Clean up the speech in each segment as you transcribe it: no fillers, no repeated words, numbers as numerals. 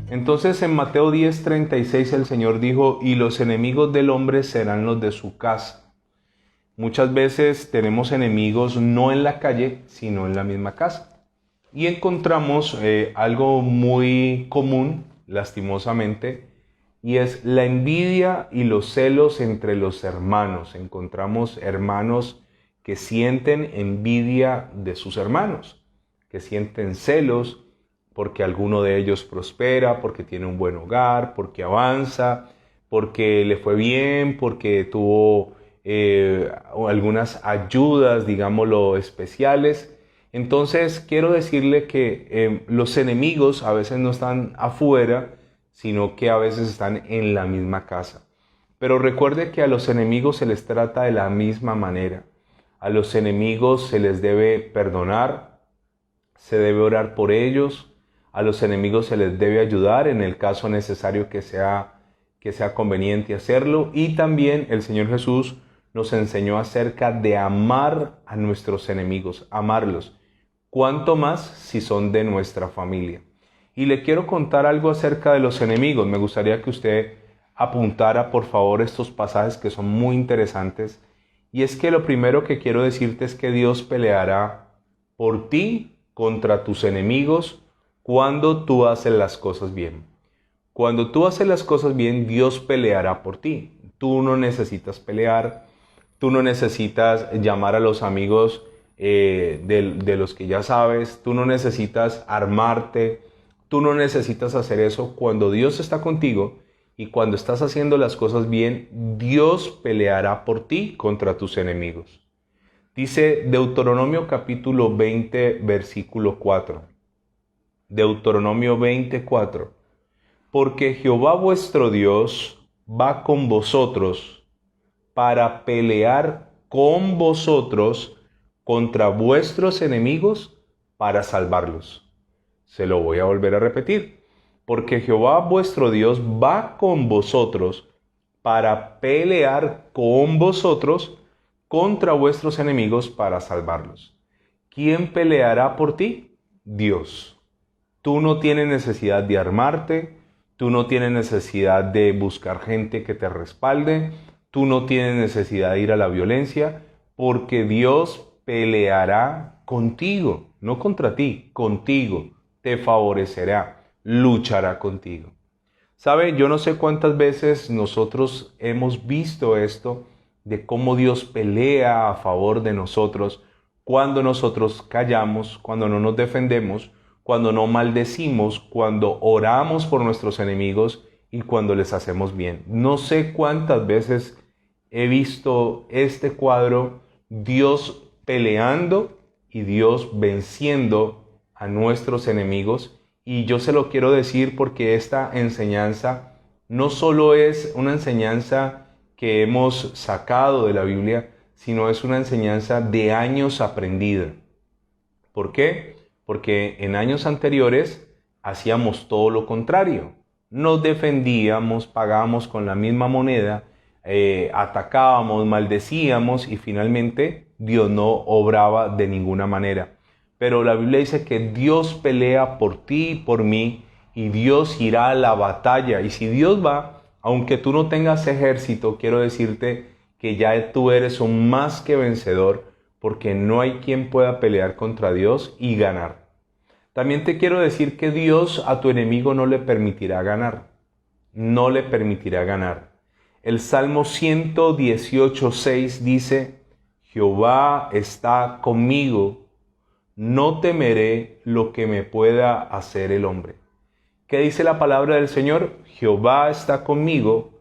Entonces en Mateo 10:36 el Señor dijo, y los enemigos del hombre serán los de su casa. Muchas veces tenemos enemigos no en la calle, sino en la misma casa. Y encontramos algo muy común, lastimosamente, y es la envidia y los celos entre los hermanos. Encontramos hermanos que sienten envidia de sus hermanos, que sienten celos porque alguno de ellos prospera, porque tiene un buen hogar, porque avanza, porque le fue bien, porque tuvo algunas ayudas, digámoslo, especiales. Entonces quiero decirle que los enemigos a veces no están afuera, sino que a veces están en la misma casa. Pero recuerde que a los enemigos se les trata de la misma manera. A los enemigos se les debe perdonar, se debe orar por ellos, a los enemigos se les debe ayudar en el caso necesario que sea conveniente hacerlo. Y también el Señor Jesús nos enseñó acerca de amar a nuestros enemigos, amarlos. Cuánto más si son de nuestra familia. Y le quiero contar algo acerca de los enemigos. Me gustaría que usted apuntara por favor estos pasajes que son muy interesantes. Y es que lo primero que quiero decirte es que Dios peleará por ti contra tus enemigos cuando tú haces las cosas bien. Cuando tú haces las cosas bien, Dios peleará por ti. Tú no necesitas pelear, tú no necesitas llamar a los amigos de los que ya sabes, tú no necesitas armarte, tú no necesitas hacer eso. Cuando Dios está contigo y cuando estás haciendo las cosas bien, Dios peleará por ti contra tus enemigos. Dice Deuteronomio capítulo 20, versículo 4. Deuteronomio 24. Porque Jehová vuestro Dios va con vosotros para pelear con vosotros contra vuestros enemigos para salvarlos. Se lo voy a volver a repetir. Porque Jehová vuestro Dios va con vosotros para pelear con vosotros contra vuestros enemigos para salvarlos. ¿Quién peleará por ti? Dios. Tú no tienes necesidad de armarte, tú no tienes necesidad de buscar gente que te respalde, tú no tienes necesidad de ir a la violencia, porque Dios peleará contigo, no contra ti, contigo, te favorecerá, luchará contigo. ¿Sabe? Yo no sé cuántas veces nosotros hemos visto esto de cómo Dios pelea a favor de nosotros cuando nosotros callamos, cuando no nos defendemos, cuando no maldecimos, cuando oramos por nuestros enemigos y cuando les hacemos bien. No sé cuántas veces he visto este cuadro, Dios peleando y Dios venciendo a nuestros enemigos. Y yo se lo quiero decir porque esta enseñanza no solo es una enseñanza que hemos sacado de la Biblia, sino es una enseñanza de años aprendida. ¿Por qué? Porque en años anteriores hacíamos todo lo contrario. Nos defendíamos, pagábamos con la misma moneda, atacábamos, maldecíamos y finalmente Dios no obraba de ninguna manera. Pero la Biblia dice que Dios pelea por ti y por mí y Dios irá a la batalla. Y si Dios va, aunque tú no tengas ejército, quiero decirte que ya tú eres un más que vencedor, porque no hay quien pueda pelear contra Dios y ganar. También te quiero decir que Dios a tu enemigo no le permitirá ganar. No le permitirá ganar. El Salmo 118:6 dice, Jehová está conmigo, no temeré lo que me pueda hacer el hombre. ¿Qué dice la palabra del Señor? Jehová está conmigo,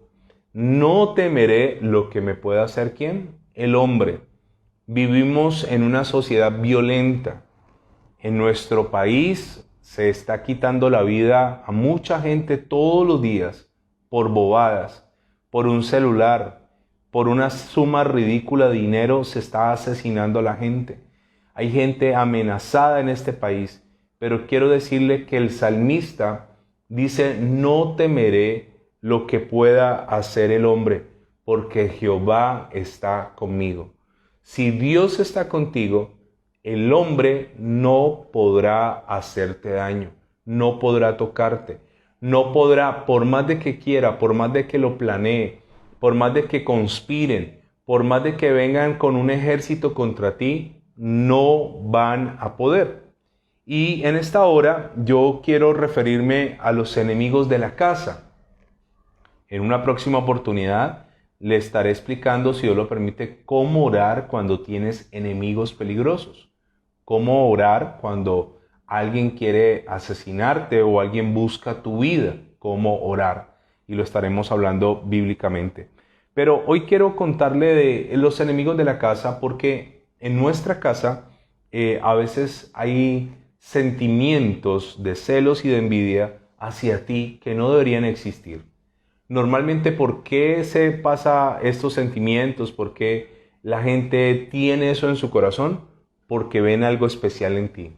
no temeré lo que me pueda hacer ¿quién? El hombre. Vivimos en una sociedad violenta. En nuestro país se está quitando la vida a mucha gente todos los días por bobadas, por un celular, por una suma ridícula de dinero se está asesinando a la gente. Hay gente amenazada en este país, pero quiero decirle que el salmista dice, no temeré lo que pueda hacer el hombre, porque Jehová está conmigo. Si Dios está contigo, el hombre no podrá hacerte daño, no podrá tocarte, no podrá, por más de que quiera, por más de que lo planee, por más de que conspiren, por más de que vengan con un ejército contra ti, no van a poder. Y en esta hora yo quiero referirme a los enemigos de la casa. En una próxima oportunidad le estaré explicando, si Dios lo permite, cómo orar cuando tienes enemigos peligrosos. Cómo orar cuando alguien quiere asesinarte o alguien busca tu vida. Cómo orar. Y lo estaremos hablando bíblicamente. Pero hoy quiero contarle de los enemigos de la casa, porque en nuestra casa a veces hay sentimientos de celos y de envidia hacia ti que no deberían existir. Normalmente, ¿por qué se pasa estos sentimientos? ¿Por qué la gente tiene eso en su corazón? Porque ven algo especial en ti.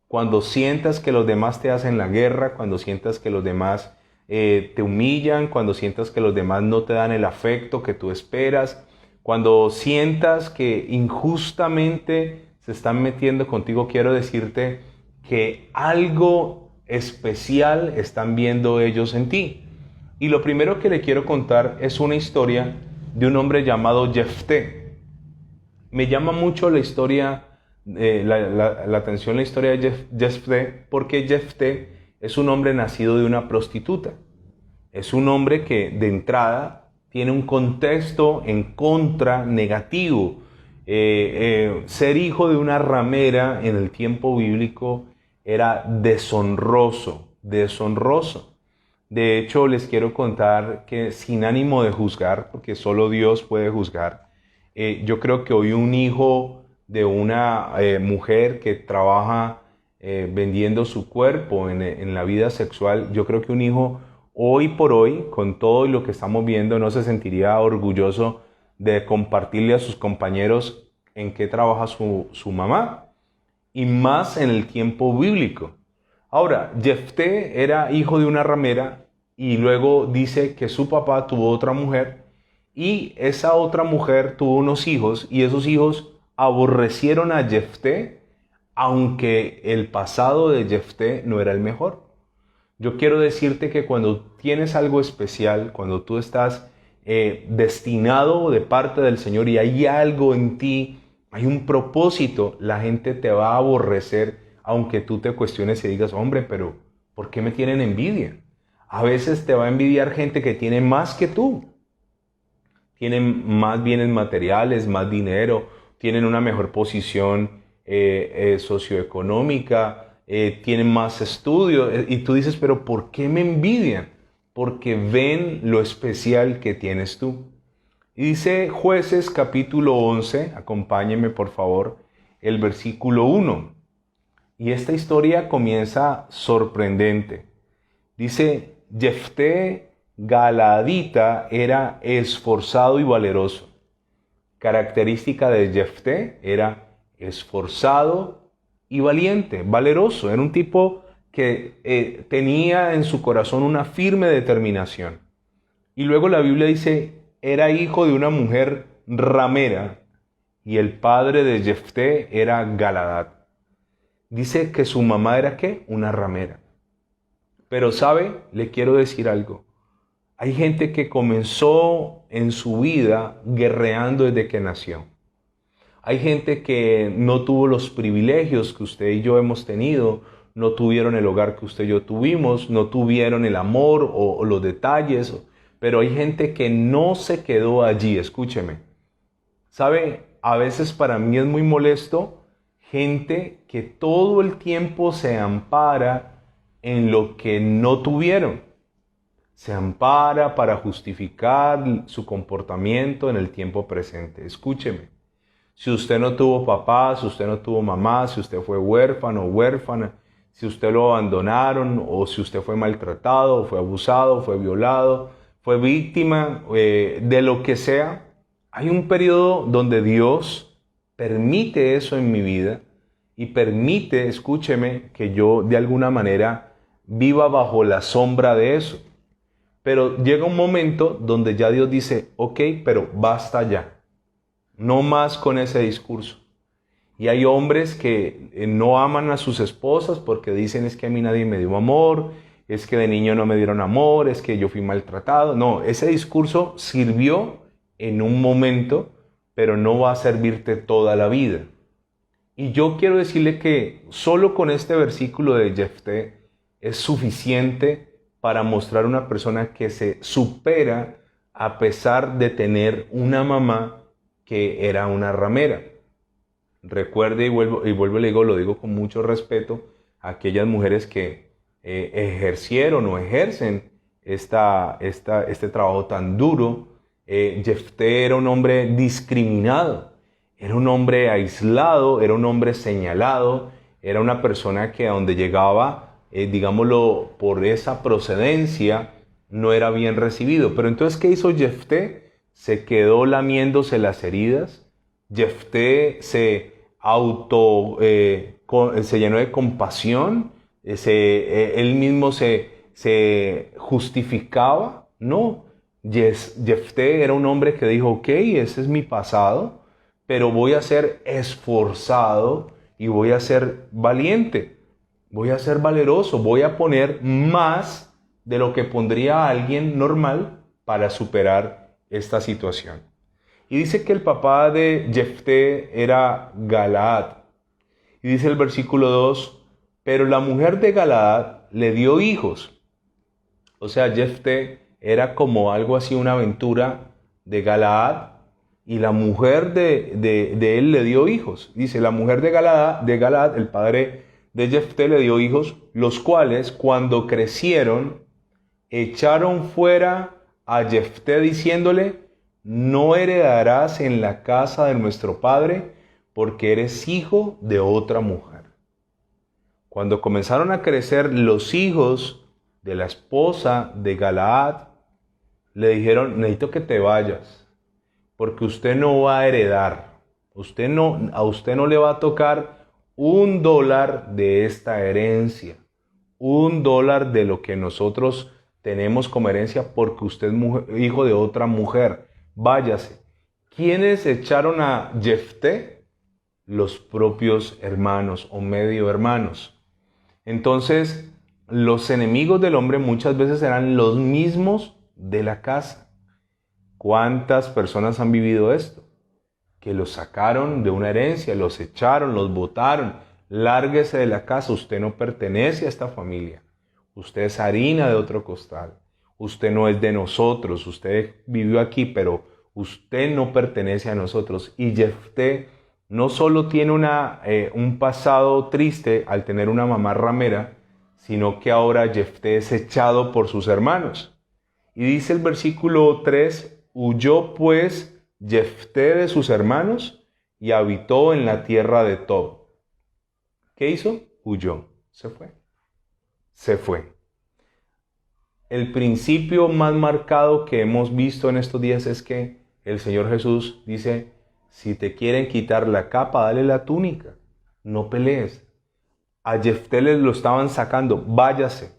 Cuando sientas que los demás te hacen la guerra, cuando sientas que los demás te humillan, cuando sientas que los demás no te dan el afecto que tú esperas, cuando sientas que injustamente se están metiendo contigo, quiero decirte que algo especial están viendo ellos en ti. Y lo primero que le quiero contar es una historia de un hombre llamado Jefté. Me llama mucho la historia, la atención la historia de Jefté, porque Jefté es un hombre nacido de una prostituta. Es un hombre que de entrada tiene un contexto en contra negativo. Ser hijo de una ramera en el tiempo bíblico era deshonroso, deshonroso. De hecho, les quiero contar que sin ánimo de juzgar, porque solo Dios puede juzgar, yo creo que hoy un hijo de una mujer que trabaja vendiendo su cuerpo en la vida sexual, yo creo que un hijo hoy por hoy, con todo lo que estamos viendo, no se sentiría orgulloso de compartirle a sus compañeros en qué trabaja su mamá, y más en el tiempo bíblico. Ahora, Jefté era hijo de una ramera y luego dice que su papá tuvo otra mujer y esa otra mujer tuvo unos hijos y esos hijos aborrecieron a Jefté, aunque el pasado de Jefté no era el mejor. Yo quiero decirte que cuando tienes algo especial, cuando tú estás destinado de parte del Señor y hay algo en ti, hay un propósito, la gente te va a aborrecer, aunque tú te cuestiones y digas, hombre, pero ¿por qué me tienen envidia? A veces te va a envidiar gente que tiene más que tú. Tienen más bienes materiales, más dinero, tienen una mejor posición socioeconómica, tienen más estudios. Y tú dices, pero ¿por qué me envidian? Porque ven lo especial que tienes tú. Y dice Jueces capítulo 11, acompáñenme por favor, el versículo 1. Y esta historia comienza sorprendente. Dice, Jefté Galaadita era esforzado y valeroso. Característica de Jefté era esforzado y valiente, valeroso. Era un tipo que tenía en su corazón una firme determinación. Y luego la Biblia dice, era hijo de una mujer ramera y el padre de Jefté era Galaad. Dice que su mamá era ¿qué? Una ramera. Pero ¿sabe? Le quiero decir algo. Hay gente que comenzó en su vida guerreando desde que nació. Hay gente que no tuvo los privilegios que usted y yo hemos tenido, no tuvieron el hogar que usted y yo tuvimos, no tuvieron el amor o los detalles, pero hay gente que no se quedó allí, escúcheme. ¿Sabe? A veces para mí es muy molesto gente que todo el tiempo se ampara en lo que no tuvieron. Se ampara para justificar su comportamiento en el tiempo presente. Escúcheme, si usted no tuvo papá, si usted no tuvo mamá, si usted fue huérfano o huérfana, si usted lo abandonaron o si usted fue maltratado, o fue abusado, fue violado, fue víctima de lo que sea, hay un periodo donde Dios permite eso en mi vida y permite, escúcheme, que yo de alguna manera viva bajo la sombra de eso. Pero llega un momento donde ya Dios dice, ok, pero basta ya. No más con ese discurso. Y hay hombres que no aman a sus esposas porque dicen es que a mí nadie me dio amor, es que de niño no me dieron amor, es que yo fui maltratado. No, ese discurso sirvió en un momento, pero no va a servirte toda la vida. Y yo quiero decirle que solo con este versículo de Jefté es suficiente para mostrar una persona que se supera a pesar de tener una mamá que era una ramera. Recuerde y vuelvo y le digo, lo digo con mucho respeto, a aquellas mujeres que ejercieron o ejercen este trabajo tan duro. Jefté era un hombre discriminado, era un hombre aislado, era un hombre señalado, era una persona que a donde llegaba, digámoslo, por esa procedencia, no era bien recibido. Pero entonces, ¿qué hizo Jefté? Se quedó lamiéndose las heridas. Jefté se llenó de compasión, él mismo se justificaba. No, Jefté era un hombre que dijo, ok, ese es mi pasado, pero voy a ser esforzado y voy a ser valiente, voy a ser valeroso, voy a poner más de lo que pondría alguien normal para superar esta situación. Y dice que el papá de Jefté era Galaad. Y dice el versículo 2, pero la mujer de Galaad le dio hijos. O sea, Jefté era como algo así, una aventura de Galaad, y la mujer de él le dio hijos. Dice, la mujer de Galaad, el padre de Jefté, le dio hijos, los cuales cuando crecieron, echaron fuera a Jefté diciéndole, no heredarás en la casa de nuestro padre, porque eres hijo de otra mujer. Cuando comenzaron a crecer los hijos de la esposa de Galaad, le dijeron, necesito que te vayas, porque usted no va a heredar. A usted no le va a tocar $1 de esta herencia, $1 de lo que nosotros tenemos como herencia, porque usted es hijo de otra mujer. Váyase. ¿Quiénes echaron a Jefté? Los propios hermanos o medio hermanos. Entonces, los enemigos del hombre muchas veces eran los mismos de la casa. ¿Cuántas personas han vivido esto? Que los sacaron de una herencia, los echaron, los botaron. Lárguese de la casa, usted no pertenece a esta familia. Usted es harina de otro costal. Usted no es de nosotros, usted vivió aquí, pero usted no pertenece a nosotros. Y Jefté no solo tiene un pasado triste al tener una mamá ramera, sino que ahora Jefté es echado por sus hermanos. Y dice el versículo 3, huyó pues Jefté de sus hermanos y habitó en la tierra de Tob. ¿Qué hizo? Huyó, se fue. Se fue. El principio más marcado que hemos visto en estos días es que el Señor Jesús dice, si te quieren quitar la capa, dale la túnica, no pelees. A Jefté les lo estaban sacando, váyase,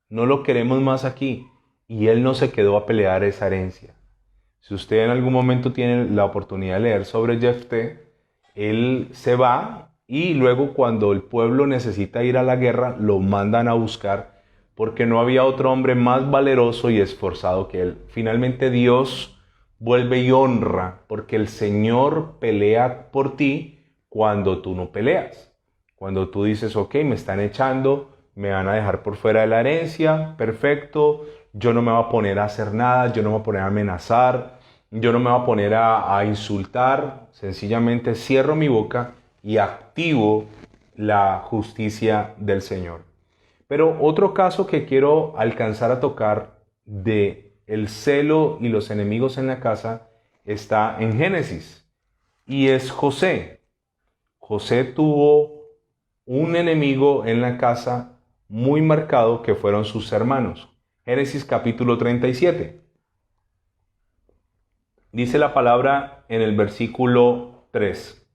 no lo queremos más aquí. Y él no se quedó a pelear esa herencia. Si usted en algún momento tiene la oportunidad de leer sobre Jefté, él se va y luego cuando el pueblo necesita ir a la guerra, lo mandan a buscar porque no había otro hombre más valeroso y esforzado que él. Finalmente Dios vuelve y honra, porque el Señor pelea por ti cuando tú no peleas. Cuando tú dices, ok, me están echando, me van a dejar por fuera de la herencia, perfecto, yo no me voy a poner a hacer nada, yo no me voy a poner a amenazar, yo no me voy a poner a insultar, sencillamente cierro mi boca y activo la justicia del Señor. Pero otro caso que quiero alcanzar a tocar de el celo y los enemigos en la casa está en Génesis y es José. José tuvo un enemigo en la casa muy marcado que fueron sus hermanos. Génesis capítulo 37. Dice la palabra en el versículo 3.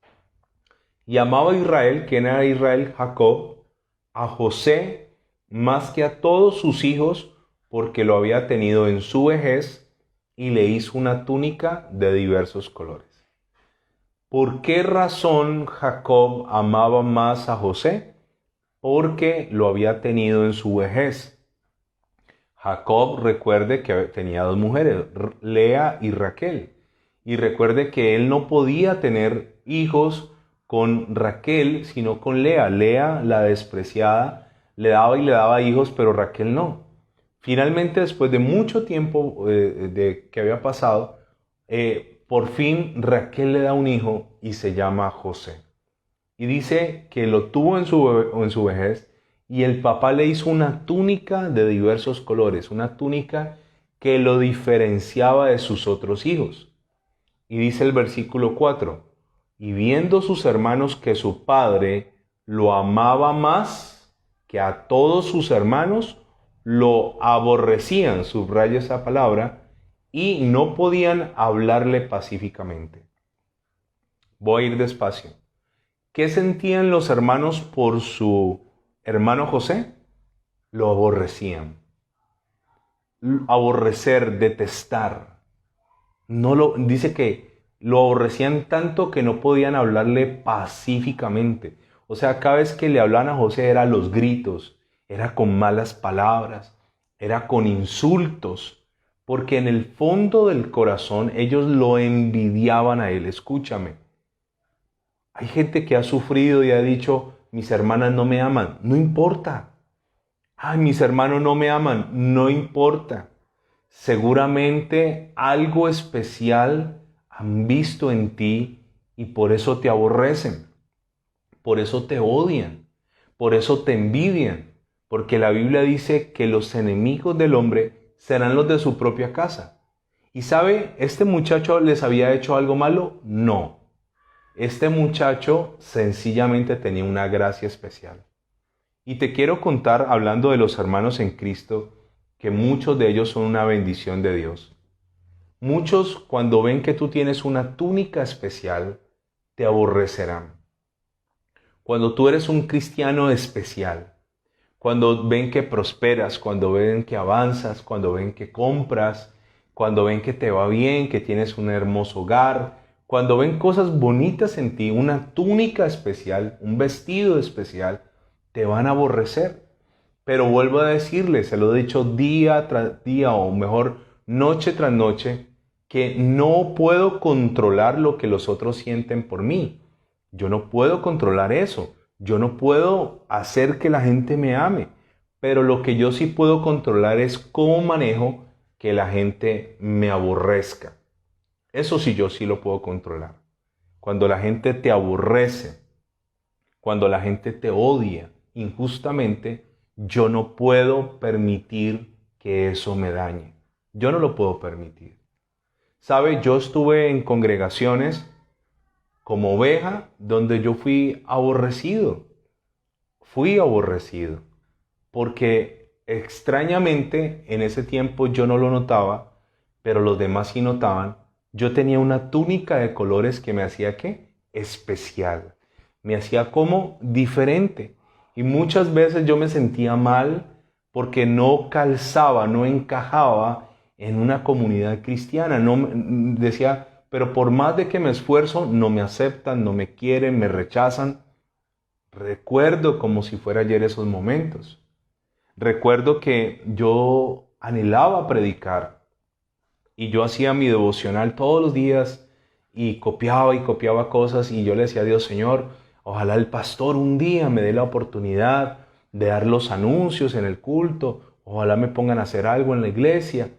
Y amaba a Israel, ¿quién era Israel? Jacob, a José más que a todos sus hijos, porque lo había tenido en su vejez y le hizo una túnica de diversos colores. ¿Por qué razón Jacob amaba más a José? Porque lo había tenido en su vejez. Jacob, recuerde que tenía dos mujeres, Lea y Raquel. Y recuerde que él no podía tener hijos con Raquel, sino con Lea. Lea, la despreciada, le daba hijos, pero Raquel no. Finalmente, después de mucho tiempo de que había pasado, por fin Raquel le da un hijo y se llama José. Y dice que lo tuvo en su vejez y el papá le hizo una túnica de diversos colores, una túnica que lo diferenciaba de sus otros hijos. Y dice el versículo 4, y viendo sus hermanos que su padre lo amaba más que a todos sus hermanos, lo aborrecían, subraya esa palabra, y no podían hablarle pacíficamente. Voy a ir despacio. ¿Qué sentían los hermanos por su hermano José? Lo aborrecían. Aborrecer, detestar. Dice que lo aborrecían tanto que no podían hablarle pacíficamente. O sea, cada vez que le hablaban a José era los gritos, era con malas palabras, era con insultos, porque en el fondo del corazón ellos lo envidiaban a él. Escúchame. Hay gente que ha sufrido y ha dicho, mis hermanas no me aman. No importa. Ay, mis hermanos no me aman. No importa. Seguramente algo especial han visto en ti y por eso te aborrecen. Por eso te odian. Por eso te envidian. Porque la Biblia dice que los enemigos del hombre serán los de su propia casa. ¿Y sabe, este muchacho les había hecho algo malo? No. Este muchacho sencillamente tenía una gracia especial. Y te quiero contar, hablando de los hermanos en Cristo, que muchos de ellos son una bendición de Dios. Muchos, cuando ven que tú tienes una túnica especial, te aborrecerán. Cuando tú eres un cristiano especial, cuando ven que prosperas, cuando ven que avanzas, cuando ven que compras, cuando ven que te va bien, que tienes un hermoso hogar, cuando ven cosas bonitas en ti, una túnica especial, un vestido especial, te van a aborrecer. Pero vuelvo a decirles, se lo he dicho día tras día, o mejor, noche tras noche, que no puedo controlar lo que los otros sienten por mí. Yo no puedo controlar eso. Yo no puedo hacer que la gente me ame. Pero lo que yo sí puedo controlar es cómo manejo que la gente me aborrezca. Eso sí, yo sí lo puedo controlar. Cuando la gente te aborrece, cuando la gente te odia injustamente, yo no puedo permitir que eso me dañe. Yo no lo puedo permitir. ¿Sabe? Yo estuve en congregaciones como oveja donde yo fui aborrecido. Fui aborrecido. Porque extrañamente en ese tiempo yo no lo notaba, pero los demás sí notaban. Yo tenía una túnica de colores que me hacía, ¿qué? Especial. Me hacía como diferente. Y muchas veces yo me sentía mal porque no calzaba, no encajaba en una comunidad cristiana. No, decía, pero por más de que me esfuerzo, no me aceptan, no me quieren, me rechazan. Recuerdo como si fuera ayer esos momentos. Recuerdo que yo anhelaba predicar. Y yo hacía mi devocional todos los días y copiaba cosas y yo le decía a Dios, Señor, ojalá el pastor un día me dé la oportunidad de dar los anuncios en el culto, ojalá me pongan a hacer algo en la iglesia.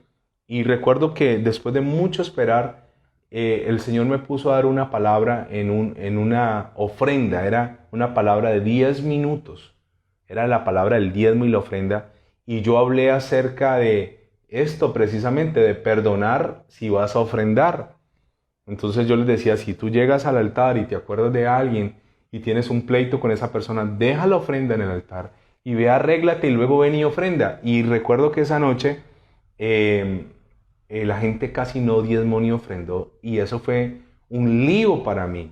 Y recuerdo que después de mucho esperar, el Señor me puso a dar una palabra en una ofrenda, era una palabra de 10 minutos, era la palabra del diezmo y la ofrenda, y yo hablé acerca de esto precisamente, de perdonar si vas a ofrendar. Entonces yo les decía, si tú llegas al altar y te acuerdas de alguien y tienes un pleito con esa persona, deja la ofrenda en el altar y ve, arréglate y luego ven y ofrenda. Y recuerdo que esa noche la gente casi no diezmó ni ofrendó y eso fue un lío para mí.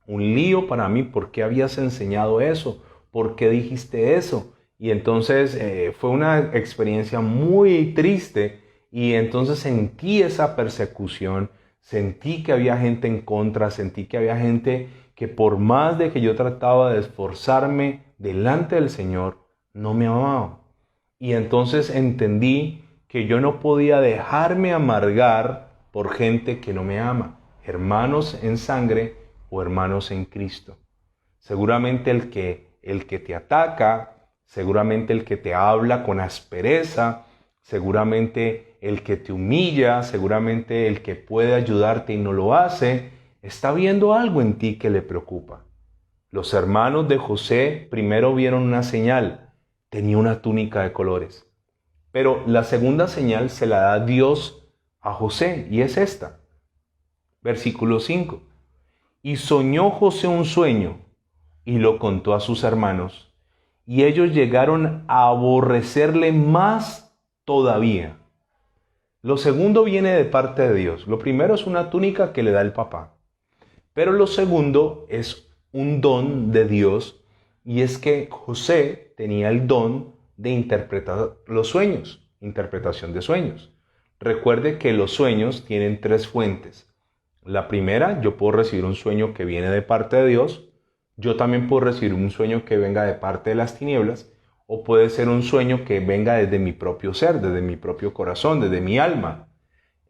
Un lío para mí, ¿por qué habías enseñado eso? ¿Por qué dijiste eso? Y entonces fue una experiencia muy triste y entonces sentí esa persecución, Sentí que había gente en contra, sentí que había gente que por más de que yo trataba de esforzarme delante del Señor, no me amaba. Y entonces entendí que yo no podía dejarme amargar por gente que no me ama, hermanos en sangre o hermanos en Cristo. Seguramente el que te ataca, seguramente el que te habla con aspereza, seguramente el que te humilla, seguramente el que puede ayudarte y no lo hace, está viendo algo en ti que le preocupa. Los hermanos de José primero vieron una señal, tenía una túnica de colores. Pero la segunda señal se la da Dios a José y es esta. Versículo 5. Y soñó José un sueño y lo contó a sus hermanos, y ellos llegaron a aborrecerle más todavía. Lo segundo viene de parte de Dios. Lo primero es una túnica que le da el papá. Pero lo segundo es un don de Dios, y es que José tenía el don de interpretar los sueños, interpretación de sueños. Recuerde que los sueños tienen tres fuentes. La primera, yo puedo recibir un sueño que viene de parte de Dios. Yo también puedo recibir un sueño que venga de parte de las tinieblas, o puede ser un sueño que venga desde mi propio ser, desde mi propio corazón, desde mi alma.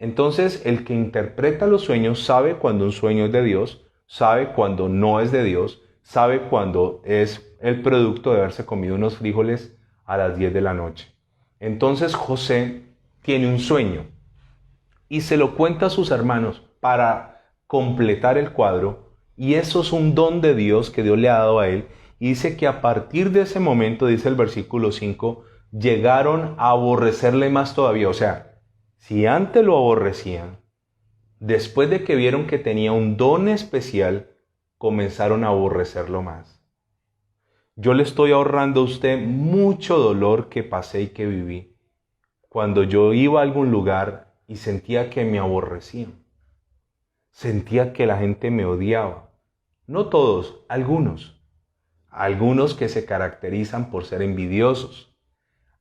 Entonces, el que interpreta los sueños sabe cuando un sueño es de Dios, sabe cuando no es de Dios, sabe cuando es el producto de haberse comido unos frijoles a las 10 de la noche. Entonces, José tiene un sueño y se lo cuenta a sus hermanos para completar el cuadro, y eso es un don de Dios que Dios le ha dado a él, y dice que a partir de ese momento, dice el versículo 5, llegaron a aborrecerle más todavía. O sea, si antes lo aborrecían, después de que vieron que tenía un don especial, comenzaron a aborrecerlo más. Yo le estoy ahorrando a usted mucho dolor que pasé y que viví cuando yo iba a algún lugar y sentía que me aborrecían. Sentía que la gente me odiaba. No todos, algunos. Algunos que se caracterizan por ser envidiosos.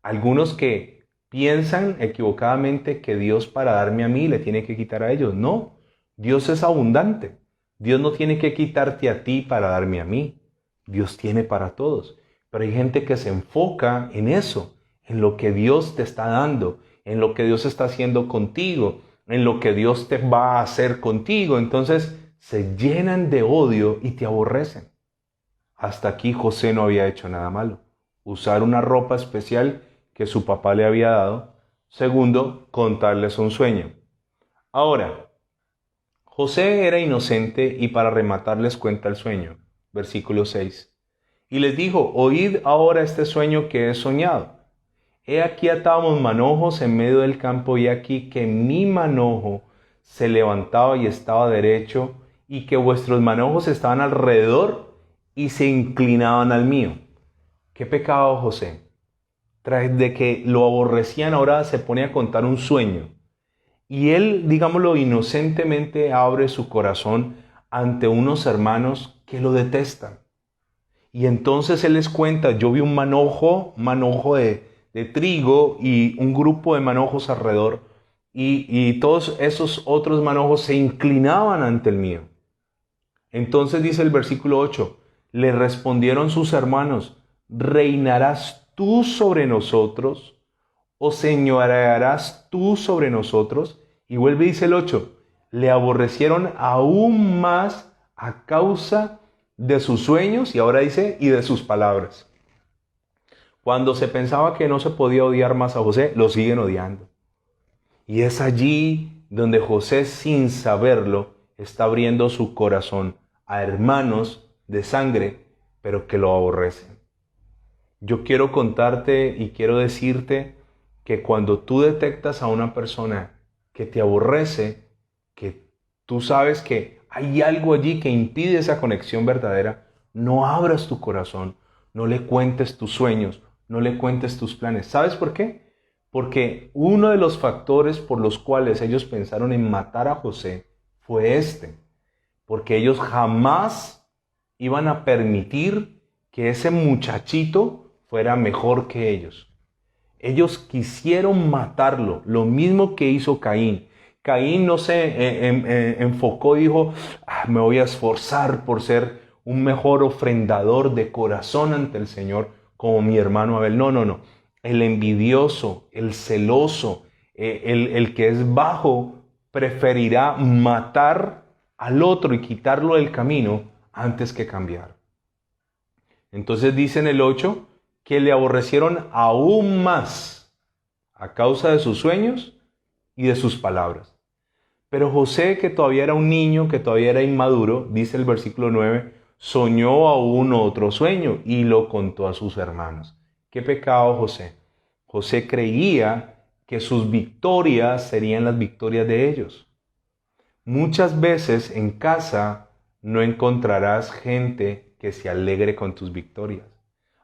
Algunos que piensan equivocadamente que Dios para darme a mí le tiene que quitar a ellos. No, Dios es abundante. Dios no tiene que quitarte a ti para darme a mí. Dios tiene para todos. Pero hay gente que se enfoca en eso, en lo que Dios te está dando, en lo que Dios está haciendo contigo, en lo que Dios te va a hacer contigo. Entonces se llenan de odio y te aborrecen. Hasta aquí José no había hecho nada malo. Usar una ropa especial que su papá le había dado. Segundo, contarles un sueño. Ahora, José era inocente y para rematar les cuenta el sueño. Versículo 6. Y les dijo, oíd ahora este sueño que he soñado. He aquí atábamos manojos en medio del campo, y aquí que mi manojo se levantaba y estaba derecho, y que vuestros manojos estaban alrededor y se inclinaban al mío. ¿Qué pecado José? Tras de que lo aborrecían, ahora se pone a contar un sueño. Y él, digámoslo, inocentemente abre su corazón ante unos hermanos que lo detestan. Y entonces él les cuenta, yo vi un manojo de trigo y un grupo de manojos alrededor, y todos esos otros manojos se inclinaban ante el mío. Entonces dice el versículo 8, le respondieron sus hermanos, ¿reinarás tú sobre nosotros o señorearás tú sobre nosotros? Y vuelve y dice el 8, le aborrecieron aún más a causa de sus sueños, y ahora dice, y de sus palabras. Cuando se pensaba que no se podía odiar más a José, lo siguen odiando. Y es allí donde José, sin saberlo, está abriendo su corazón a hermanos de sangre, pero que lo aborrecen. Yo quiero contarte y quiero decirte que cuando tú detectas a una persona que te aborrece, que tú sabes que hay algo allí que impide esa conexión verdadera, no abras tu corazón, no le cuentes tus sueños, no le cuentes tus planes. ¿Sabes por qué? Porque uno de los factores por los cuales ellos pensaron en matar a José fue este. Porque ellos jamás iban a permitir que ese muchachito fuera mejor que ellos. Ellos quisieron matarlo, lo mismo que hizo Caín. Caín no se enfocó y dijo, me voy a esforzar por ser un mejor ofrendador de corazón ante el Señor como mi hermano Abel. No, no, no. El envidioso, el celoso, el que es bajo, preferirá matar al otro y quitarlo del camino antes que cambiar. Entonces dice en el 8 que le aborrecieron aún más a causa de sus sueños y de sus palabras. Pero José, que todavía era un niño, que todavía era inmaduro, dice el versículo 9, soñó aún otro sueño y lo contó a sus hermanos. ¿Qué pecado José? José creía que sus victorias serían las victorias de ellos. Muchas veces en casa no encontrarás gente que se alegre con tus victorias.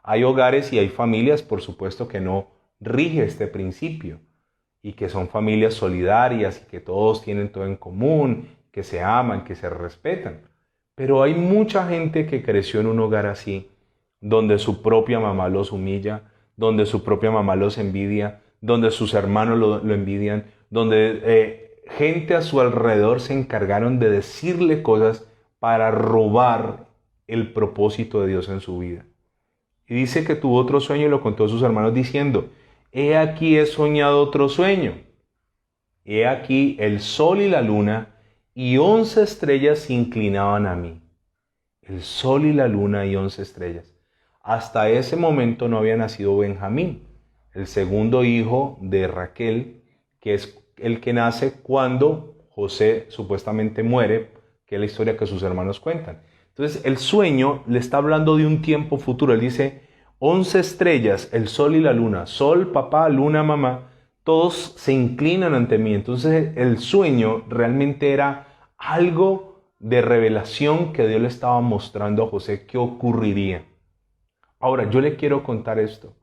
Hay hogares y hay familias, por supuesto, que no rige este principio y que son familias solidarias y que todos tienen todo en común, que se aman, que se respetan. Pero hay mucha gente que creció en un hogar así, donde su propia mamá los humilla, donde su propia mamá los envidia, donde sus hermanos lo envidian, donde gente a su alrededor se encargaron de decirle cosas para robar el propósito de Dios en su vida. Y dice que tuvo otro sueño y lo contó a sus hermanos diciendo, he aquí he soñado otro sueño. He aquí el sol y la luna y 11 estrellas se inclinaban a mí. El sol y la luna y 11 estrellas. Hasta ese momento no había nacido Benjamín, el segundo hijo de Raquel, que es el que nace cuando José supuestamente muere, que es la historia que sus hermanos cuentan. Entonces el sueño le está hablando de un tiempo futuro. Él dice, 11 estrellas, el sol y la luna, sol, papá, luna, mamá, todos se inclinan ante mí. Entonces el sueño realmente era algo de revelación que Dios le estaba mostrando a José que ocurriría. Ahora, yo le quiero contar esto.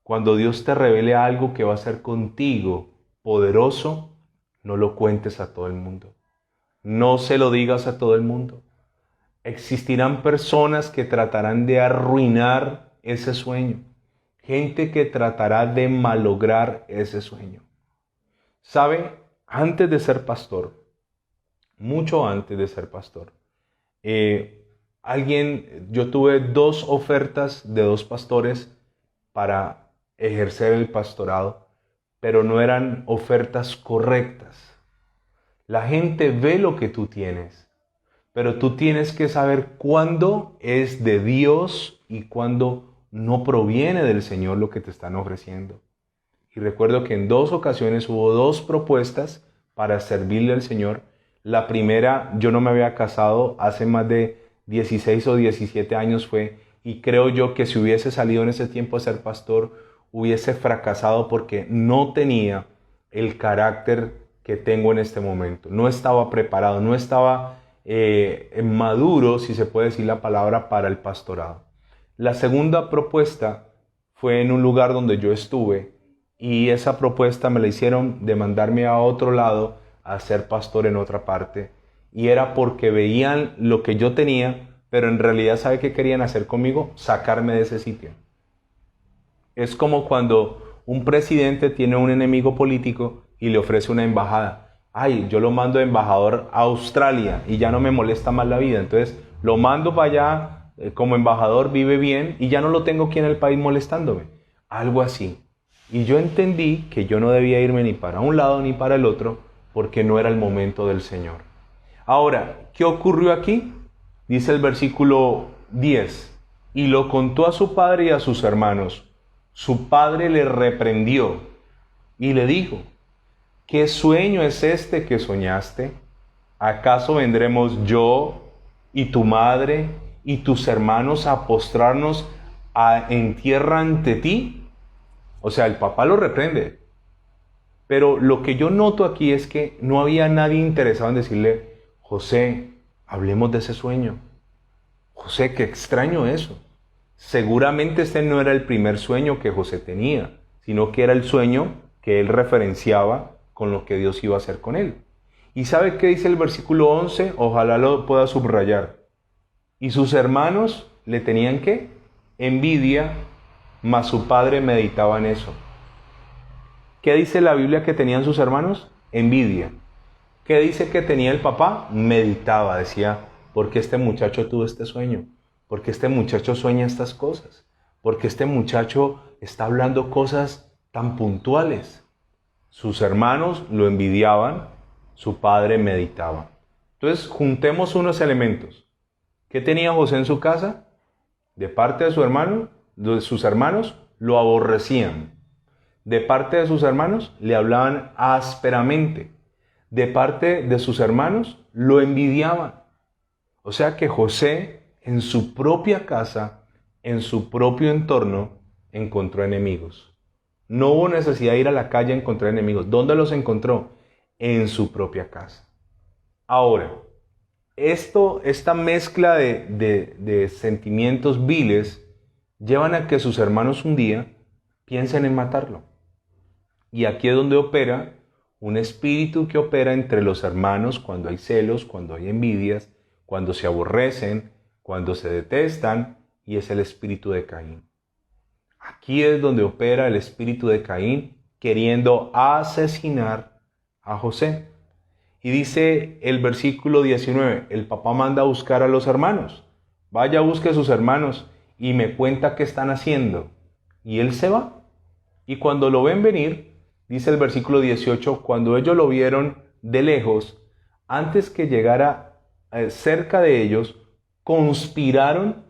Cuando Dios te revele algo que va a hacer contigo poderoso, no lo cuentes a todo el mundo. No se lo digas a todo el mundo. Existirán personas que tratarán de arruinar ese sueño. Gente que tratará de malograr ese sueño. ¿Sabe? Antes de ser pastor, mucho antes de ser pastor, yo tuve 2 ofertas de 2 pastores para ejercer el pastorado, pero no eran ofertas correctas. La gente ve lo que tú tienes, pero tú tienes que saber cuándo es de Dios y cuándo no proviene del Señor lo que te están ofreciendo. Y recuerdo que en 2 ocasiones hubo 2 propuestas para servirle al Señor. La primera, yo no me había casado, hace más de 16 o 17 años fue, y creo yo que si hubiese salido en ese tiempo a ser pastor, hubiese fracasado porque no tenía el carácter que tengo en este momento. No estaba preparado, no estaba maduro, si se puede decir la palabra, para el pastorado. La segunda propuesta fue en un lugar donde yo estuve, y esa propuesta me la hicieron de mandarme a otro lado a ser pastor en otra parte. Y era porque veían lo que yo tenía, pero en realidad, ¿sabe qué querían hacer conmigo? Sacarme de ese sitio. Es como cuando un presidente tiene un enemigo político y le ofrece una embajada. Ay, yo lo mando de embajador a Australia y ya no me molesta más la vida. Entonces lo mando para allá como embajador, vive bien y ya no lo tengo aquí en el país molestándome. Algo así. Y yo entendí que yo no debía irme ni para un lado ni para el otro porque no era el momento del Señor. Ahora, ¿qué ocurrió aquí? Dice el versículo 10. Y lo contó a su padre y a sus hermanos. Su padre le reprendió y le dijo, ¿qué sueño es este que soñaste? ¿Acaso vendremos yo y tu madre y tus hermanos a postrarnos en tierra ante ti? O sea, el papá lo reprende. Pero lo que yo noto aquí es que no había nadie interesado en decirle, José, hablemos de ese sueño. José, qué extraño eso. Seguramente este no era el primer sueño que José tenía, sino que era el sueño que él referenciaba con lo que Dios iba a hacer con él. ¿Y sabe qué dice el versículo 11? Ojalá lo pueda subrayar. Y sus hermanos le tenían ¿qué? Envidia, mas su padre meditaba en eso. ¿Qué dice la Biblia que tenían sus hermanos? Envidia. ¿Qué dice que tenía el papá? Meditaba, decía, ¿por qué este muchacho tuvo este sueño? ¿Por qué este muchacho sueña estas cosas? ¿Por qué este muchacho está hablando cosas tan puntuales? Sus hermanos lo envidiaban, su padre meditaba. Entonces, juntemos unos elementos. ¿Qué tenía José en su casa? De parte de su hermano, de sus hermanos, lo aborrecían. De parte de sus hermanos, le hablaban ásperamente. De parte de sus hermanos, lo envidiaban. O sea que José, en su propia casa, en su propio entorno, encontró enemigos. No hubo necesidad de ir a la calle a encontrar enemigos. ¿Dónde los encontró? En su propia casa. Ahora, esta mezcla de sentimientos viles llevan a que sus hermanos un día piensen en matarlo. Y aquí es donde opera un espíritu que opera entre los hermanos cuando hay celos, cuando hay envidias, cuando se aborrecen, cuando se detestan, y es el espíritu de Caín. Aquí es donde opera el espíritu de Caín queriendo asesinar a José. Y dice el versículo 19, el papá manda a buscar a los hermanos. Vaya, busque a sus hermanos y me cuenta qué están haciendo. Y él se va. Y cuando lo ven venir, dice el versículo 18, cuando ellos lo vieron de lejos, antes que llegara cerca de ellos, conspiraron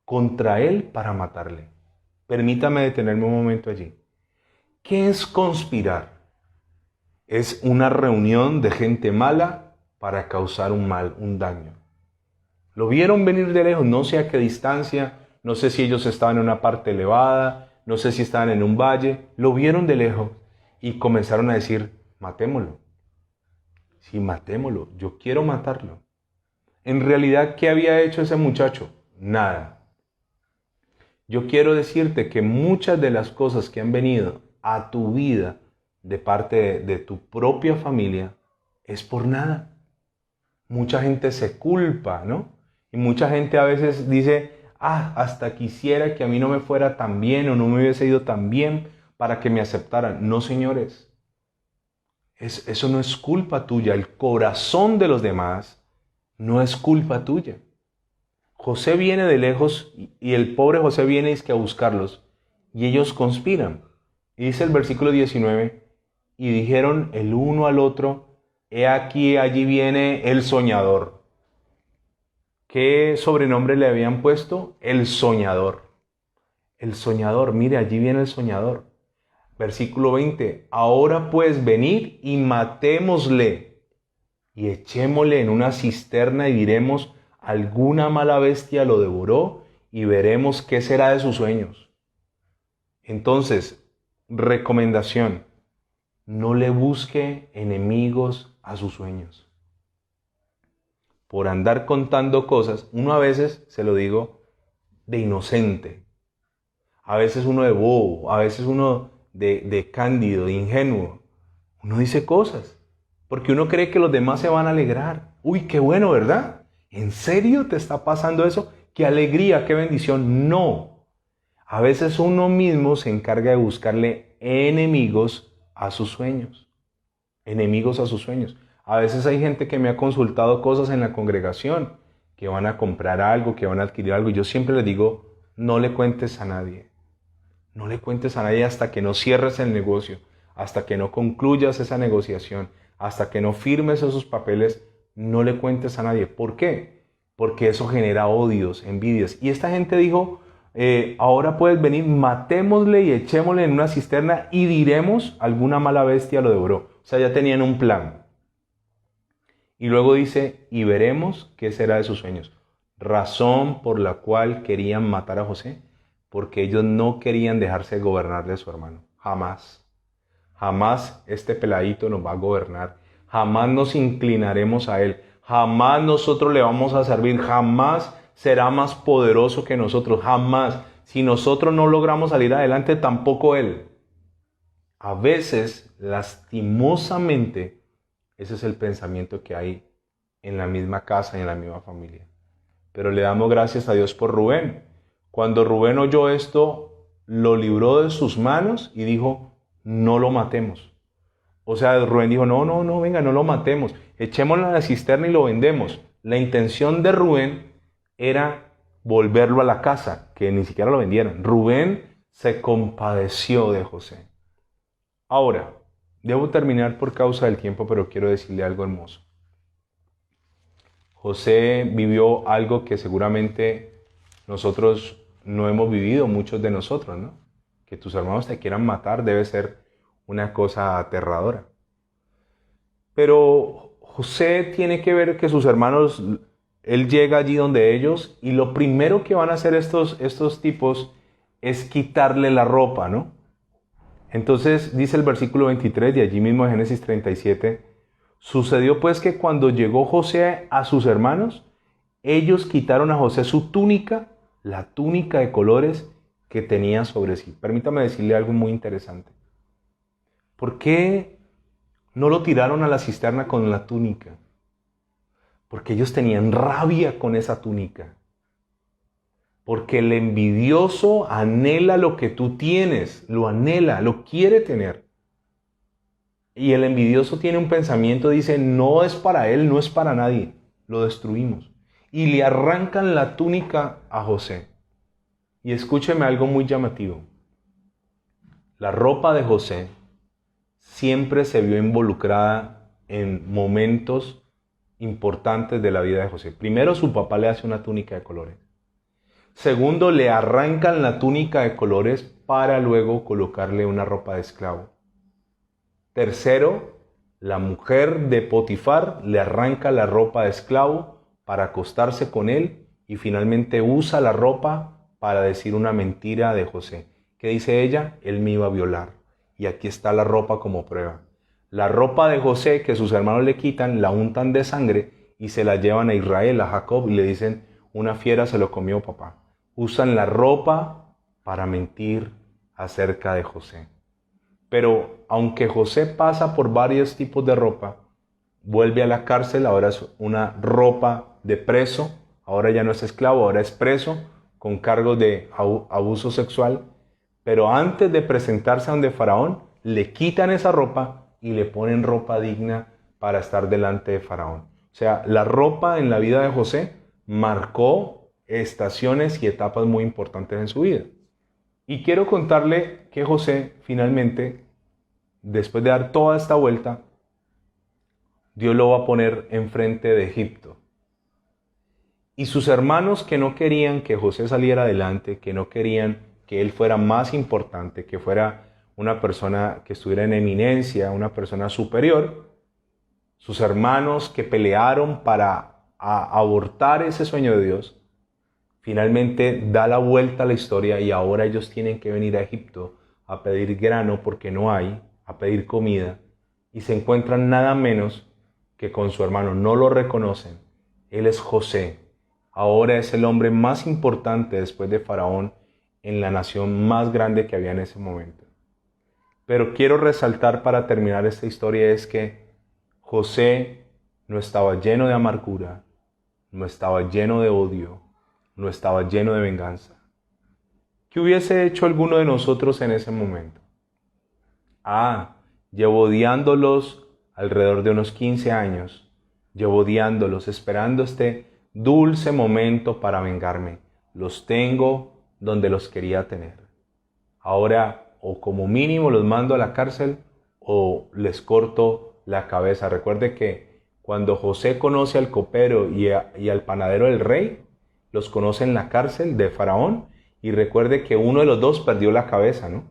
contra él para matarle. Permítame detenerme un momento allí. ¿Qué es conspirar? Es una reunión de gente mala para causar un mal, un daño. Lo vieron venir de lejos, no sé a qué distancia, no sé si ellos estaban en una parte elevada, no sé si estaban en un valle, lo vieron de lejos y comenzaron a decir, matémoslo. Sí, matémoslo, yo quiero matarlo. En realidad, ¿qué había hecho ese muchacho? Nada. Yo quiero decirte que muchas de las cosas que han venido a tu vida de parte de tu propia familia es por nada. Mucha gente se culpa, ¿no? Y mucha gente a veces dice, hasta quisiera que a mí no me fuera tan bien o no me hubiese ido tan bien para que me aceptaran. No, señores, eso no es culpa tuya. El corazón de los demás no es culpa tuya. José viene de lejos y el pobre José viene a buscarlos y ellos conspiran. Y dice el versículo 19, y dijeron el uno al otro, he aquí, allí viene el soñador. ¿Qué sobrenombre le habían puesto? El soñador. El soñador, mire, allí viene el soñador. Versículo 20, ahora pues venid y matémosle y echémosle en una cisterna y diremos, alguna mala bestia lo devoró y veremos qué será de sus sueños. Entonces, recomendación, no le busque enemigos a sus sueños. Por andar contando cosas, uno a veces, se lo digo, de inocente, a veces uno de bobo, a veces uno de cándido, de ingenuo, uno dice cosas, porque uno cree que los demás se van a alegrar. Uy, qué bueno, ¿verdad? ¿En serio te está pasando eso? ¡Qué alegría, qué bendición! No. A veces uno mismo se encarga de buscarle enemigos a sus sueños. Enemigos a sus sueños. A veces hay gente que me ha consultado cosas en la congregación, que van a comprar algo, que van a adquirir algo. Y yo siempre les digo, no le cuentes a nadie. No le cuentes a nadie hasta que no cierres el negocio, hasta que no concluyas esa negociación, hasta que no firmes esos papeles, no le cuentes a nadie. ¿Por qué? Porque eso genera odios, envidias. Y esta gente dijo, ahora puedes venir, matémosle y echémosle en una cisterna y diremos, alguna mala bestia lo devoró. O sea, ya tenían un plan. Y luego dice, y veremos qué será de sus sueños. Razón por la cual querían matar a José, porque ellos no querían dejarse gobernar de su hermano. Jamás. Jamás este peladito nos va a gobernar. Jamás nos inclinaremos a él. Jamás nosotros le vamos a servir. Jamás será más poderoso que nosotros. Jamás. Si nosotros no logramos salir adelante, tampoco él. A veces, lastimosamente, ese es el pensamiento que hay en la misma casa y en la misma familia. Pero le damos gracias a Dios por Rubén. Cuando Rubén oyó esto, lo libró de sus manos y dijo, no lo matemos. O sea, Rubén dijo, no, no, no, venga, no lo matemos, echémoslo a la cisterna y lo vendemos. La intención de Rubén era volverlo a la casa, que ni siquiera lo vendieron. Rubén se compadeció de José. Ahora, debo terminar por causa del tiempo, pero quiero decirle algo hermoso. José vivió algo que seguramente nosotros no hemos vivido, muchos de nosotros, ¿no? Que tus hermanos te quieran matar debe ser una cosa aterradora. Pero José tiene que ver que sus hermanos, él llega allí donde ellos y lo primero que van a hacer estos tipos es quitarle la ropa, ¿no? Entonces dice el versículo 23 de allí mismo de Génesis 37, sucedió pues que cuando llegó José a sus hermanos, ellos quitaron a José su túnica, la túnica de colores que tenía sobre sí. Permítame decirle algo muy interesante. ¿Por qué no lo tiraron a la cisterna con la túnica? Porque ellos tenían rabia con esa túnica. Porque el envidioso anhela lo que tú tienes, lo anhela, lo quiere tener. Y el envidioso tiene un pensamiento, dice, no es para él, no es para nadie, lo destruimos. Y le arrancan la túnica a José. Y escúcheme algo muy llamativo. La ropa de José siempre se vio involucrada en momentos importantes de la vida de José. Primero, su papá le hace una túnica de colores. Segundo, le arrancan la túnica de colores para luego colocarle una ropa de esclavo. Tercero, la mujer de Potifar le arranca la ropa de esclavo para acostarse con él y finalmente usa la ropa para decir una mentira de José. ¿Qué dice ella? Él me iba a violar. Y aquí está la ropa como prueba. La ropa de José que sus hermanos le quitan, la untan de sangre y se la llevan a Israel, a Jacob, y le dicen, una fiera se lo comió papá. Usan la ropa para mentir acerca de José. Pero aunque José pasa por varios tipos de ropa, vuelve a la cárcel, ahora es una ropa de preso, ahora ya no es esclavo, ahora es preso, con cargos de abuso sexual. Pero antes de presentarse ante Faraón, le quitan esa ropa y le ponen ropa digna para estar delante de Faraón. O sea, la ropa en la vida de José marcó estaciones y etapas muy importantes en su vida. Y quiero contarle que José finalmente, después de dar toda esta vuelta, Dios lo va a poner enfrente de Egipto. Y sus hermanos que no querían que José saliera adelante, que no querían que él fuera más importante, que fuera una persona que estuviera en eminencia, una persona superior, sus hermanos que pelearon para abortar ese sueño de Dios, finalmente da la vuelta a la historia y ahora ellos tienen que venir a Egipto a pedir grano porque no hay, a pedir comida, y se encuentran nada menos que con su hermano. No lo reconocen. Él es José. Ahora es el hombre más importante después de Faraón en la nación más grande que había en ese momento. Pero quiero resaltar para terminar esta historia es que José no estaba lleno de amargura, no estaba lleno de odio, no estaba lleno de venganza. ¿Qué hubiese hecho alguno de nosotros en ese momento? Llevo odiándolos alrededor de unos 15 años, llevo odiándolos, esperando este dulce momento para vengarme. Los tengo donde los quería tener. Ahora, o como mínimo los mando a la cárcel, o les corto la cabeza. Recuerde que cuando José conoce al copero y al panadero del rey, los conoce en la cárcel de Faraón, y recuerde que uno de los dos perdió la cabeza, ¿no?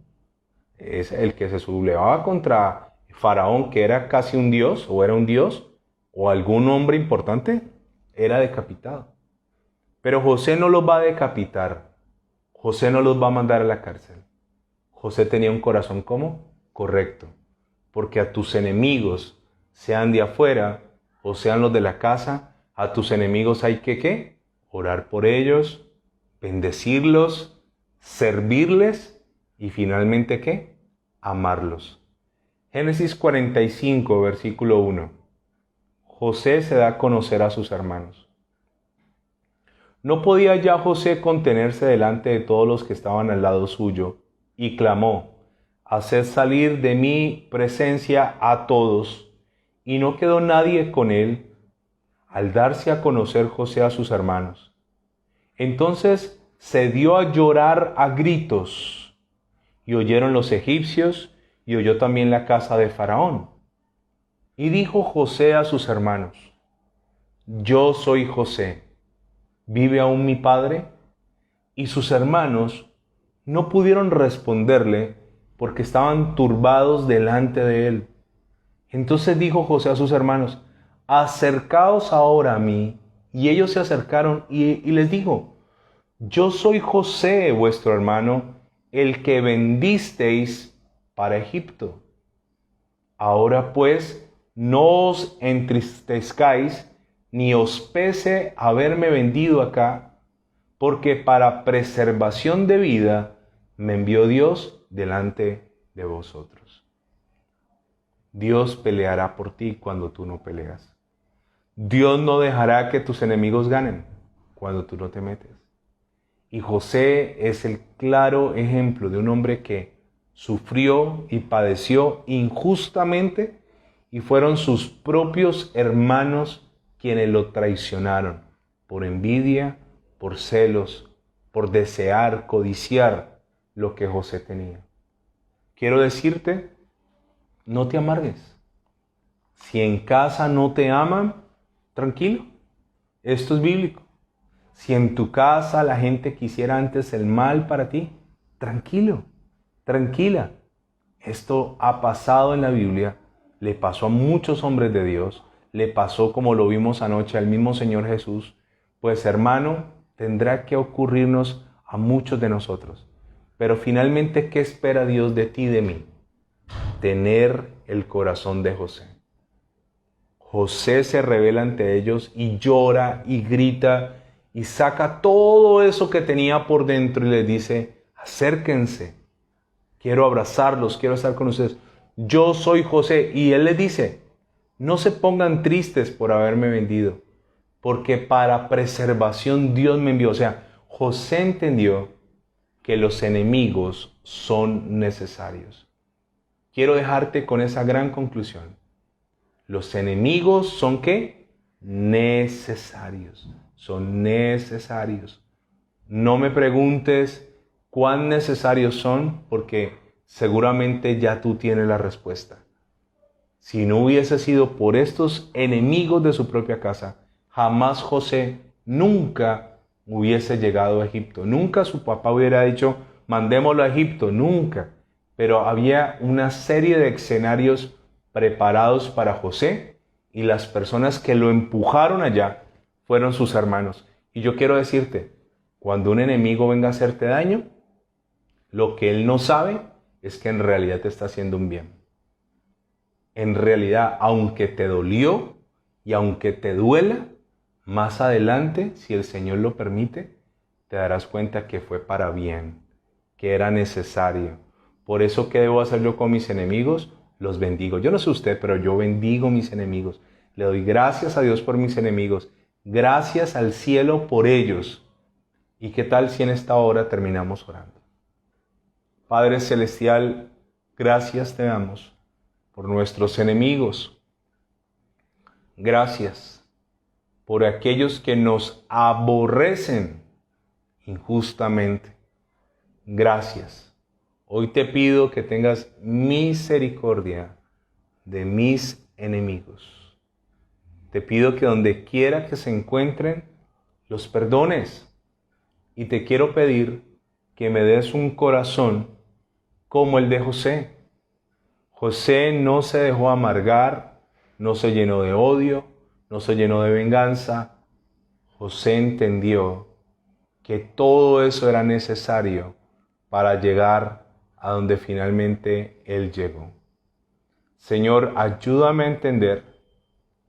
Es el que se sublevaba contra Faraón, que era casi un dios, o era un dios, o algún hombre importante, era decapitado. Pero José no los va a decapitar. José no los va a mandar a la cárcel. José tenía un corazón ¿cómo? Correcto. Porque a tus enemigos, sean de afuera o sean los de la casa, a tus enemigos hay que ¿qué? Orar por ellos, bendecirlos, servirles y finalmente ¿qué? Amarlos. Génesis 45, versículo 1. José se da a conocer a sus hermanos. No podía ya José contenerse delante de todos los que estaban al lado suyo, y clamó: haced salir de mi presencia a todos. Y no quedó nadie con él al darse a conocer José a sus hermanos. Entonces se dio a llorar a gritos, y oyeron los egipcios, y oyó también la casa de Faraón. Y dijo José a sus hermanos: Yo soy José, ¿vive aún mi padre? Y sus hermanos no pudieron responderle porque estaban turbados delante de él. Entonces dijo José a sus hermanos: Acercaos ahora a mí. Y ellos se acercaron y les dijo: Yo soy José, vuestro hermano, el que vendisteis para Egipto. Ahora pues, no os entristezcáis, ni os pese haberme vendido acá, porque para preservación de vida me envió Dios delante de vosotros. Dios peleará por ti cuando tú no peleas. Dios no dejará que tus enemigos ganen cuando tú no te metes. Y José es el claro ejemplo de un hombre que sufrió y padeció injustamente, y fueron sus propios hermanos quienes lo traicionaron por envidia, por celos, por desear, codiciar lo que José tenía. Quiero decirte, no te amargues. Si en casa no te aman, tranquilo. Esto es bíblico. Si en tu casa la gente quisiera antes el mal para ti, tranquilo, tranquila. Esto ha pasado en la Biblia, le pasó a muchos hombres de Dios, le pasó, como lo vimos anoche, al mismo Señor Jesús. Pues hermano, tendrá que ocurrirnos a muchos de nosotros. Pero finalmente, ¿qué espera Dios de ti y de mí? Tener el corazón de José. José se revela ante ellos y llora y grita y saca todo eso que tenía por dentro y les dice: acérquense, quiero abrazarlos, quiero estar con ustedes. Yo soy José. Y él les dice: no se pongan tristes por haberme vendido, porque para preservación Dios me envió. O sea, José entendió que los enemigos son necesarios. Quiero dejarte con esa gran conclusión. Los enemigos son ¿qué? Necesarios. Son necesarios. No me preguntes cuán necesarios son, porque seguramente ya tú tienes la respuesta. Si no hubiese sido por estos enemigos de su propia casa, jamás José nunca hubiese llegado a Egipto. Nunca su papá hubiera dicho: mandémoslo a Egipto. Nunca. Pero había una serie de escenarios preparados para José, y las personas que lo empujaron allá fueron sus hermanos. Y yo quiero decirte, cuando un enemigo venga a hacerte daño, lo que él no sabe es que en realidad te está haciendo un bien. En realidad, aunque te dolió y aunque te duela, más adelante, si el Señor lo permite, te darás cuenta que fue para bien, que era necesario. Por eso, ¿qué debo hacer yo con mis enemigos? Los bendigo. Yo no sé usted, pero yo bendigo mis enemigos. Le doy gracias a Dios por mis enemigos. Gracias al cielo por ellos. ¿Y qué tal si en esta hora terminamos orando? Padre Celestial, gracias te damos por nuestros enemigos. Gracias por aquellos que nos aborrecen injustamente. Gracias. Hoy te pido que tengas misericordia de mis enemigos. Te pido que donde quiera que se encuentren, los perdones. Y te quiero pedir que me des un corazón como el de José. José no se dejó amargar, no se llenó de odio, no se llenó de venganza. José entendió que todo eso era necesario para llegar a donde finalmente él llegó. Señor, ayúdame a entender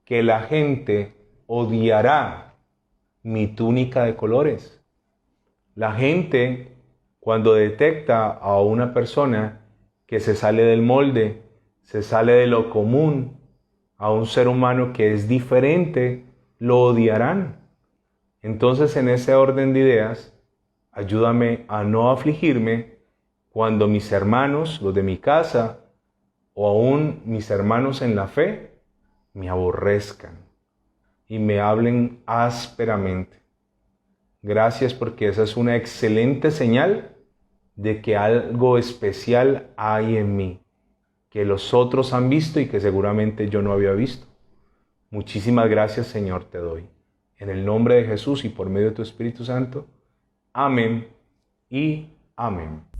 que la gente odiará mi túnica de colores. La gente, cuando detecta a una persona que se sale del molde, se sale de lo común, a un ser humano que es diferente, lo odiarán. Entonces, en ese orden de ideas, ayúdame a no afligirme cuando mis hermanos, los de mi casa, o aún mis hermanos en la fe, me aborrezcan y me hablen ásperamente. Gracias, porque esa es una excelente señal de que algo especial hay en mí, que los otros han visto y que seguramente yo no había visto. Muchísimas gracias, Señor, te doy. En el nombre de Jesús y por medio de tu Espíritu Santo. Amén y amén.